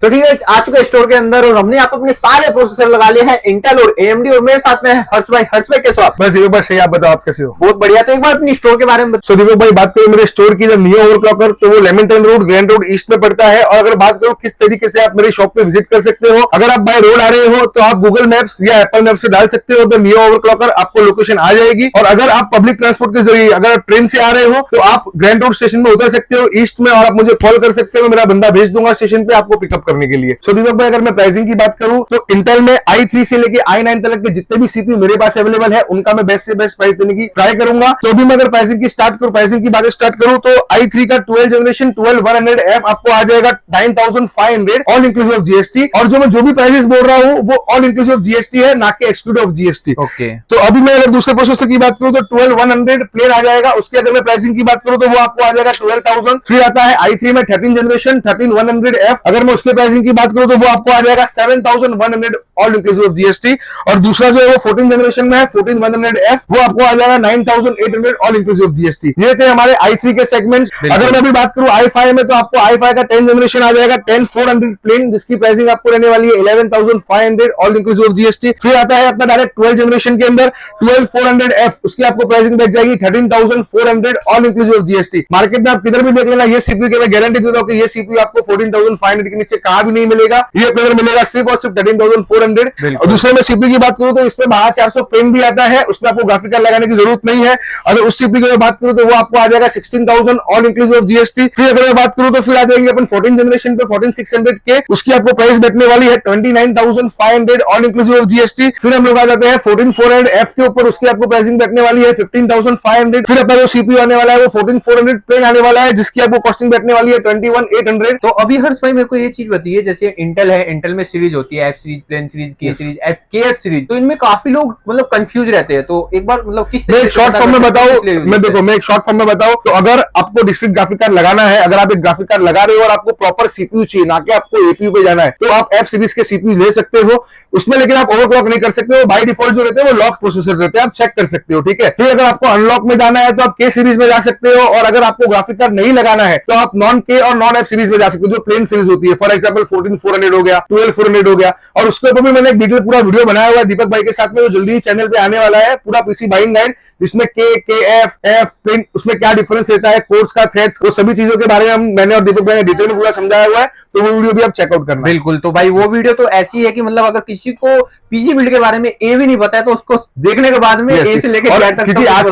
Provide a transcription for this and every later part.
तो ठीक है, आ चुका स्टोर के अंदर और हमने यहाँ पे अपने सारे प्रोसेसर लगा लिए हैं इंटेल और एएमडी। और मेरे साथ में है हर्ष भाई। हर्ष भाई कैसे हो आप? बस दीपक भाई सही, आप बताओ आप कैसे हो? बहुत बढ़िया। तो एक बार अपनी स्टोर के बारे में सो दीपक भाई बात करें मेरे स्टोर की, जब नियो ओवरक्लॉकर तो वो लेमनटन रोड ग्रैंड रोड ईस्ट में पड़ता है। और अगर बात करो किस तरीके से आप मेरी शॉप पे विजिट कर सकते हो, अगर आप बाय रोड आ रहे हो तो आप गूगल मैप्स या एप्पल मैप से डाल सकते हो तो नियो ओवरक्लॉकर आपको लोकेशन आ जाएगी। और अगर आप पब्लिक ट्रांसपोर्ट के जरिए अगर आप ट्रेन से आ रहे हो तो आप ग्रैंड रोड स्टेशन में उतर सकते हो ईस्ट में, और आप मुझे कॉल कर सकते हो, मेरा बंदा भेज दूंगा स्टेशन पे आपको पिकअप करने के लिए। सो दीपक भाई अगर मैं प्राइसिंग की बात करूं तो इंटेल में i3 से लेके i9 तक के जितने भी सीपीयू मेरे पास अवेलेबल है उनका मैं बेस्ट से बेस्ट प्राइस देने की ट्राई करूंगा। तो अभी मैं अगर प्राइसिंग की बात स्टार्ट करूं तो i3 का 12 जनरेशन 12100F आपको आ जाएगा 9500 ऑल इंक्लूसिव ऑफ जीएसटी। और जो भी प्राइसेस बोल रहा हूं वो ऑल इंक्लूसिव ऑफ जीएसटी है, ना कि एक्सक्लूड ऑफ जीएसटी। ओके। तो अभी मैं अगर दूसरे प्रोसेसर की बात करूं तो 12100 प्लेन आ जाएगा। उसके अगर मैं प्राइसिंग की बात करूं तो वो आपको आ जाएगा 12000। फिर आता है i3 में 13 जनरेशन 13100F। अगर मैं उसके प्राइसिंग की बात करूं तो वो आपको आ जाएगा 7100 ऑल इंक्लूसिव ऑफ जीएसटी। और दूसरा जो है वो 14 जनरेशन में है 14100F, वो आपको आ जाएगा 9800 ऑल इंक्लूसिव ऑफ जीएसटी। ये थे हमारे i3 के सेगमेंट्स। अगर मैं भी बात करूं i5 में तो आपको i5 का 10 जनरेशन आ जाएगा 10400 प्लेन, जिसकी प्राइसिंग आपको रहने वाली है 11500 ऑल इंक्लूसिव ऑफ जीएसटी। फिर आता है अपना डायरेक्ट 12 जनरेशन के अंदर 12400F, उसकी आपको प्राइसिंग बैठ जाएगी 13400 all inclusive of GST. Market में आप किधर भी देख लेना, ये सीपीयू की मैं गारंटी देता हूं कि ये सीपीयू आपको 14500 के नीचे कहां भी नहीं मिलेगा। ये अपने मिलेगा सिर्फ और सिर्फ 13400। और दूसरे में सीपीयू की बात करूं तो इसमें 12400 प्लेन भी आता है, उसमें आपको ग्राफिक कार्ड लगाने की जरूरत नहीं है। अगर उस सीपीयू की बात करूं तो वो आपको आ जाएगा 16000 ऑल इंक्लूसिव ऑफ जीएसटी। फिर अगर मैं बात करूं तो फिर आ जाएंगे अपन 14 जनरेशन पे 14600 के, उसकी आपको प्राइस बैठने वाली है 29500 ऑल इंक्लूसिव ऑफ जीएसटी। फिर हम लोग आ जाते हैं 14400F के ऊपर, उसकी आपको प्राइसिंग बैठने वाली है 15500। फिर अपना जो सीपीयू आने वाला है वो 14400 प्लेन आने वाला है, जिसकी आपको कॉस्टिंग बैठने वाली है 21800। तो अभी हर्ष भाई मेरे को ये चीज बताइए, जैसे इंटेल है, इंटेल में सीरीज होती है, एफ सीरीज, प्लेन सीरीज, के सीरीज, केएफ सीरीज, तो इनमें काफी लोग मतलब कंफ्यूज रहते हैं। तो एक बार मतलब किस मैं शॉर्ट फॉर्म में बताऊं, मैं एक शॉर्ट फॉर्म में बताऊं तो अगर आपको डिस्क्रीट ग्राफिक कार्ड लगाना है, अगर आप एक ग्राफिक कार्ड लगा रहे हो और आपको प्रॉपर सीपीयू चाहिए, ना कि आपको एपीयू पे जाना है, तो आप एफ सीरीज के सीपीयू ले सकते हो उसमें, लेकिन आप ओवरक्लॉक नहीं कर सकते हो। बाय डिफॉल्ट जो रहते हैं वो लॉक प्रोसेसर रहते हैं, आप चेक कर सकते हो, ठीक है। फिर अगर आपको अनलॉक में जाना है तो आप के सीरीज में जा सकते हो, और अगर आपको ग्राफिक कार्ड नहीं लगाना है तो आप नॉन के और नॉन एफ सीरीज में जा सकते हो, जो प्लेन सीरीज होती है। फॉर एग्जाम्पल 14400 हो गया, 12400 हो गया। और उसके ऊपर भी मैंने एक पूरा वीडियो बनाया हुआ है दीपक भाई के साथ में, जो जल्दी ही चैनल पे आने वाला है, पूरा पीसी बाइंग गाइड, जिसमें के एफ एफ प्लेन उसमें क्या डिफरेंस रहता है, कोर्स का थ्रेड्स, वो सभी चीजों के बारे में मैंने और दीपक भाई ने डिटेल में पूरा समझाया हुआ है। तो वो वीडियो भी आप चेकआउट करना। बिल्कुल। तो भाई वो वीडियो तो ऐसी है कि मतलब अगर किसी को पीजी बिल्ड के बारे में ए भी नहीं पता है तो उसको देखने के बाद में ए से लेकर जेड तक, क्योंकि आज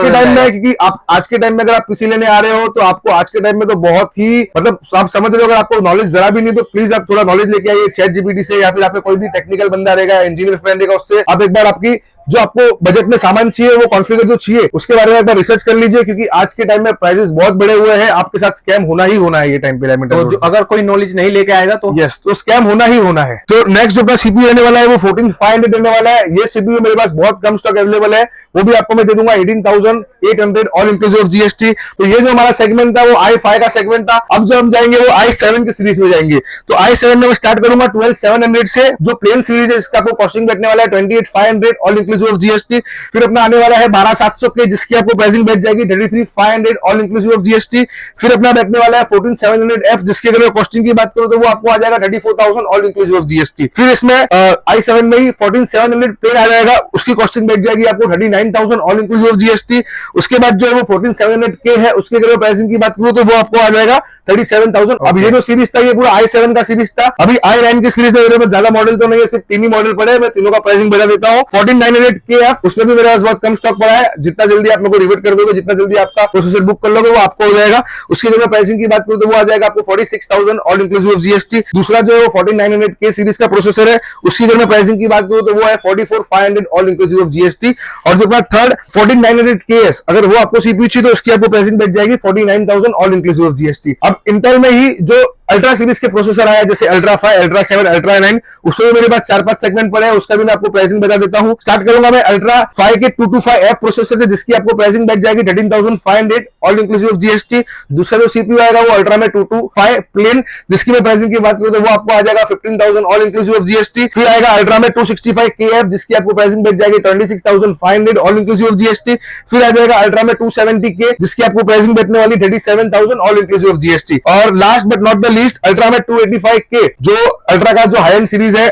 के टाइम में अगर आप पीसी लेने आ रहे हो तो आपको आज के टाइम में तो बहुत ही मतलब आप समझ रहे हो, अगर आपको नॉलेज जरा भी नहीं तो प्लीज आप थोड़ा नॉलेज लेके आइए चैट जीपीटी से, या फिर आपका कोई भी टेक्निकल बंदा रहेगा, इंजीनियर फ्रेंड रहेगा, उससे आप एक बार आपकी जो आपको बजट में सामान चाहिए, वो कॉन्फ़िगर जो चाहिए, उसके बारे में एक बार रिसर्च कर लीजिए, क्योंकि आज के टाइम में प्राइसेस बहुत बढ़े हुए हैं। आपके साथ स्कैम होना ही होना है ये टाइम पे। तो अगर कोई नॉलेज नहीं लेके आएगा तो तो स्कैम होना ही होना है। तो नेक्स्ट जो अपना सीपीयू रहने वाला है वो 14500 रहने वाला है। ये सीपीयू मेरे पास बहुत कम स्टॉक अवेलेबल है, वो भी आपको मैं दे दूंगा 18800 ऑल इंक्लूसिव ऑफ जीएसटी। तो ये जो हमारा सेगमेंट था वो i5 का सेगमेंट था। अब जो हम जाएंगे वो i7 की सीरीज में जाएंगे। तो i7 में मैं स्टार्ट करूंगा 12700 से, जो प्लेन सीरीज है इसका आपको कॉस्टिंग बैठने वाला है 28500 ऑल इंक्लूसिव ऑफ जीएसटी। फिर अपना आने वाला है 12700 के, जिसकी आपको प्राइसिंग बैठ जाएगी 33500 ऑल इंक्लूसिव ऑफ जीएसटी। फिर अपना बैठने वाला है 14700F, जिसकी अगर कॉस्टिंग की बात करूं तो वो आपको आ जाएगा 34000 ऑल इंक्लूसिव ऑफ जीएसटी। फिर इसमें i7 में ही 14700 प्लेन आ जाएगा, उसकी कॉस्टिंग बैठ जाएगी आपको 39000 ऑल इंक्लूसिव ऑफ जीएसटी। उसके बाद जो है वो 14700K है, उसकी अगर प्राइसिंग की बात करूं तो वो आपको आ जाएगा 37000। अब ये जो सीरीज था ये पूरा i7 का सीरीज था। अभी i9 की सीरीज में ज्यादा मॉडल तो नहीं है, सिर्फ 3 ही मॉडल पड़े हैं। मैं तीनों का प्राइसिंग बता देता हूँ। 14900KF, उसमें भी मेरे पास बहुत कम स्टॉक पड़ा है। जितना जल्दी आप मेरे को रिवर्ट कर दोगे, जितना जल्दी आपका प्रोसेसर बुक कर लोगे, वो आपको हो जाएगा। उसकी अगर प्राइसिंग की बात करूं तो वो आ जाएगा आपको 46000 ऑल इंक्लूसिव ऑफ जीएसटी। दूसरा जो है 14900K सीरीज का प्रोसेसर है, उसकी अगर मैं प्राइसिंग की बात करूं तो वो है 44500 ऑल इंक्लूसिव ऑफ जीएसटी। और जो थर्ड 14900KS, अगर वो आपको सीपीयू चाहिए तो उसकी आपको प्राइसिंग बैठ जाएगी 49000 ऑल इंक्लूसिव ऑफ जीएसटी। अब इंटेल में ही जो अल्ट्रा सीरीज के प्रोसेसर आया, जैसे अल्ट्रा 5, अल्ट्रा 7, अल्ट्रा 9, उसमें मेरे पास 4-5 सेगमेंट पड़े हैं, उसका भी मैं आपको प्राइसिंग बता देता हूं। स्टार्ट करूंगा मैं अल्ट्रा 5 के 225F प्रोसेसर से, जिसकी आपको प्राइसिंग बैठ जाएगी 13500 ऑल इंक्लूसिव ऑफ जीएसटी। दूसरा जो सीपीयू आएगा वो अल्ट्रा में 225 प्लेन, जिसकी मैं प्राइसिंग की बात करूं तो वो आपको आ जाएगा 15000 ऑल इंक्लूसिव ऑफ जीएसटी। फिर आएगा अल्ट्रा में 265KF, जिसकी आपको प्राइसिंग बैठ जाएगी 26500 ऑल इंक्लूसिव ऑफ जीएसटी। फिर आ जाएगा अल्ट्रा में 270K, जिसकी आपको प्राइसिंग बैठने वाली 37000 ऑल इंक्लूसिव ऑफ जीएसटी। और last but not the least ultra में 285K, जो अल्ट्रा का जो हाई एंड सीरीज है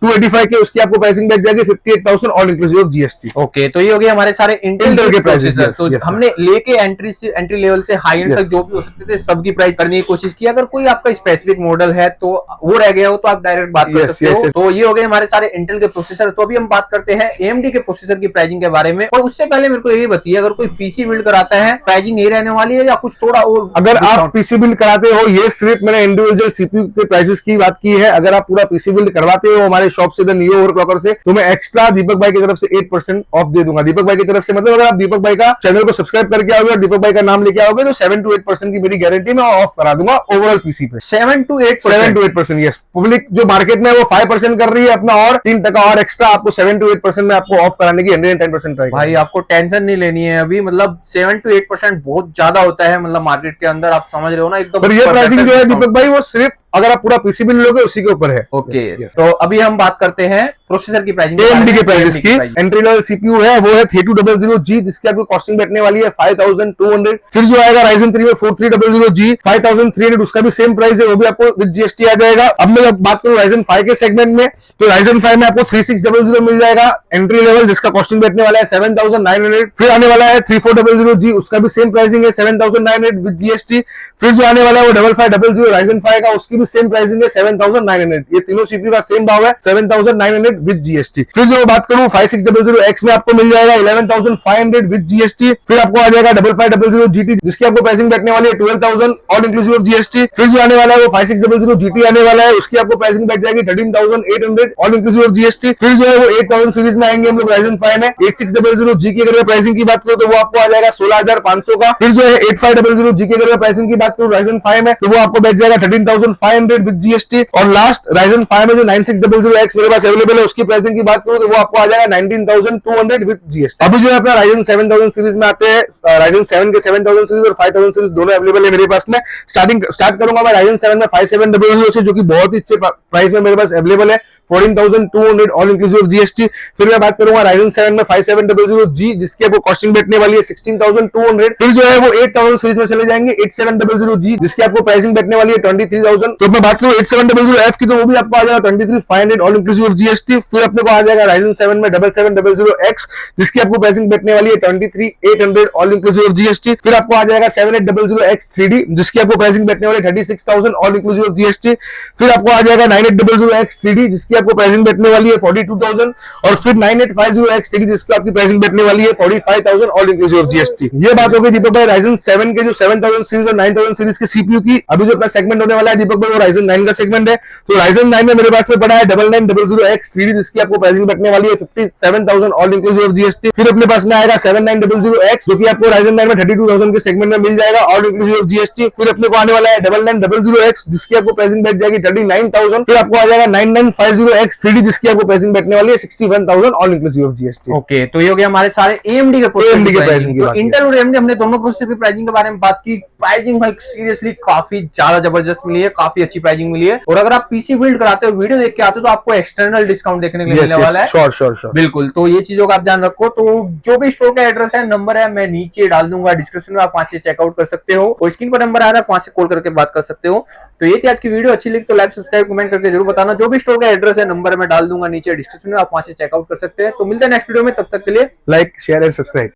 285K, उसकी आपको प्राइसिंग बैठ जाएगी 58,000 all inclusive of GST. Okay, तो ये हो गया हमारे सारे इंटेल के प्रोसेसर। तो yes, हमने लेके एंट्री लेवल से हाई एंड तक जो भी हो सकते थे सबकी प्राइस करने की कोशिश की। अगर कोई आपका स्पेसिफिक मॉडल है तो वो रह गया हो तो आप डायरेक्ट बात कर सकते हो। तो ये हो गए हमारे सारे इंटेल के प्रोसेसर। तो अभी हम बात करते हैं AMD के प्रोसेसर की प्राइसिंग के बारे में। और उससे पहले मेरे को यही बताइए, अगर कोई पीसी बिल्ड कराता है प्राइसिंग यही रहने वाली है या कुछ थोड़ा और? अगर आप पीसी बिल्ड कराते हो, ये सिर्फ मैंने इंडिविजुअल सीपीयू के प्राइसेस की बात की है। अगर आप पूरा पीसी बिल्ड करवाते हो हमारे शॉप से, नियो ओवरक्लॉकर से, तो मैं एक्स्ट्रा दीपक भाई की तरफ से 8% ऑफ दे दूंगा। दीपक भाई की तरफ से मतलब अगर आप दीपक भाई का चैनल को सब्सक्राइब करके आओगे और दीपक भाई का नाम लेके आओगे तो 7 to 8% की मेरी गारंटी मैं ऑफ करा दूंगा ओवरऑल पीसी पे। 7 to 8%? यस। पब्लिक जो मार्केट में वो 5% कर रही है, अपना और 3% और एक्स्ट्रा आपको 7 to 8% में आपको ऑफ कराने की 110% ट्राई। भाई आपको टेंशन नहीं लेनी है अभी, मतलब 7 to 8% बहुत ज्यादा होता है मतलब मार्केट के अंदर, आप समझ रहे हो ना एकदम। पर ये प्राइसिंग जो है दीपक भाई वो सिर्फ अगर आप पूरा पीसी बिल्ड लोगे उसी के ऊपर है। ओके, तो अभी हम बात करते हैं प्रोसेसर की प्राइसिंग, AMD के प्राइस की। एंट्री लेवल सीपीयू है वो है 3200G, जिसकी आपको कॉस्टिंग बैठने वाली है 5200। फिर जो आएगा Ryzen 3 में 4300G 5300, उसका भी सेम प्राइस है, वो भी आपको विद जीएसटी आ जाएगा। अब मैं जब बात करूं Ryzen 5 के सेगमेंट में, तो Ryzen 5 में आपको 3600 मिल जाएगा एंट्री लेवल, जिसका कॉस्टिंग बैठने वाला है 7900। फिर आने वाला है 3400G, उसका भी सेम प्राइसिंग है 7900 विद जीएसटी। फिर जो आने वाला है वो 5500 Ryzen 5 का, उसकी भी सेम प्राइसिंग है 7900। ये तीनों सीपीयू का सेम भाव है 7900 विद जीएसटी। फिर जो बात करूं 5600X में आपको मिल जाएगा 11500 विद जीएसटी। फिर आपको आ जाएगा 5500GT, जिसकी आपको प्राइसिंग बैठने वाली है 12000 ऑल इंक्लूसिव ऑफ जीएसटी। फिर जो आने वाला है वो 5600GT आने वाला है, उसकी आपको प्राइसिंग बैठ जाएगी 13800 ऑल इंक्लूसिव ऑफ जीएसटी। फिर जो है वो 8000 सीरीज में आएंगे हम लोग Ryzen 5 में। 8600G की अगर प्राइसिंग की बात करूं तो वो आपको आ जाएगा 16500 का। फिर जो है 8500G की अगर प्राइसिंग की बात करूं Ryzen 5 में, तो वो आपको बैठ जाएगा 13500 विद जीएसटी। और लास्ट Ryzen 5 में जो 9600X मेरे पास अवेलेबल है, उसकी प्राइसिंग की बात करूं तो वो आपको आ जाएगा 19200 विद जीएसटी। अभी जो है अपना Ryzen 7000 सीरीज में आते हैं, Ryzen 7 के 7000 सीरीज और 5000 सीरीज दोनों अवेलेबल है मेरे पास में। स्टार्ट करूंगा मैं Ryzen 7 में 5700 से, जो कि बहुत ही अच्छे प्राइस में मेरे पास अवेलेबल है 14200 ऑल इंक्लूसिव ऑफ जीएसटी। फिर मैं बात करूंगा Ryzen 7 में 5700G, जिसकी आपको कॉस्टिंग बैठने वाली है 16200। फिर जो है वो 8000 सीरीज में चले जाएंगे 8700G, जिसकी आपको प्राइसिंग बैठने वाली है 23000। तो मैं बात करूं 8700F की, तो वो भी आपको आ जाएगा 23500 ऑल इंक्लूसिव ऑफ जीएसटी। फिर अपने को आ जाएगा Ryzen 7 में 7700X, जिसकी आपको प्राइसिंग बैठने वाली है 23800 ऑल इंक्लूसिव ऑफ जीएसटी। फिर आपको आ जाएगा 7800X 3D, जिसकी आपको प्राइसिंग बैठने वाली है 36000 ऑल इंक्लूसिव ऑफ जीएसटी। फिर आपको आ जाएगा 9800X 3D, जिसकी आपको प्राइसिंग बैठने वाली है 42000। और फिर 9850X 3D, जिसकी आपकी प्राइसिंग बैठने वाली है 45000 ऑल इंक्लूसिव ऑफ जीएसटी। ये बात हो गई दीपक भाई Ryzen 7 के जो 7000 सीरीज और 9000 सीरीज के सीपीयू की। अभी जो अपना सेगमेंट होने वाला है दीपक भाई वो Ryzen 9 का सेगमेंट है। तो Ryzen 9 में मेरे पास में पड़ा है 9900X 3D, जिसकी आपको प्राइसिंग बैठने वाली है 57000 ऑल इंक्लूसिव ऑफ जीएसटी। फिर अपने पास में आएगा 7900X, जो कि आपको Ryzen 9 में 32000 के सेगमेंट में मिल जाएगा ऑल इंक्लूसिव ऑफ जीएसटी। फिर अपने को आने वाला है 9900X, जिसकी आपको प्राइसिंग बैठ जाएगी 39000। फिर आपको आ जाएगा 9950X 3D, जिसकी आपको प्राइसिंग बैठने वाली है 61000 all inclusive of GST. Okay, तो ये हो गया हमारे सारे AMD के प्राइसिंग की बात। इंटेल और AMD हमने दोनों प्रोसेसर की प्राइसिंग के बारे में बात की। प्राइसिंग भाई सीरियसली काफी ज्यादा जबरदस्त मिली है, काफी अच्छी प्राइसिंग मिली है। और अगर आप पीसी बिल्ड कराते हो, वीडियो देख के आते हो, तो आपको एक्सटर्नल डिस्काउंट देखने को मिलने वाला है। श्योर बिल्कुल, तो ये चीजों का आप ध्यान रखो। तो जो भी स्टोर का एड्रेस है, नंबर है, मैं नीचे डाल दूंगा डिस्क्रिप्शन में, आप वहां से चेकआउट कर सकते हो। और स्क्रीन पर नंबर आ रहा है, वहां से कॉल करके बात कर सकते हो। तो ये थी आज की वीडियो। अच्छी लगी तो लाइक सब्सक्राइब कमेंट करके जरूर बताना। जो भी स्टोर का एड्रेस है, नंबर मैं डाल दूंगा नीचे डिस्क्रिप्शन में, आप वहां से चेकआउट कर सकते हैं। तो मिलते हैं नेक्स्ट वीडियो में, तब तक के लिए लाइक शेयर एंड सब्सक्राइब।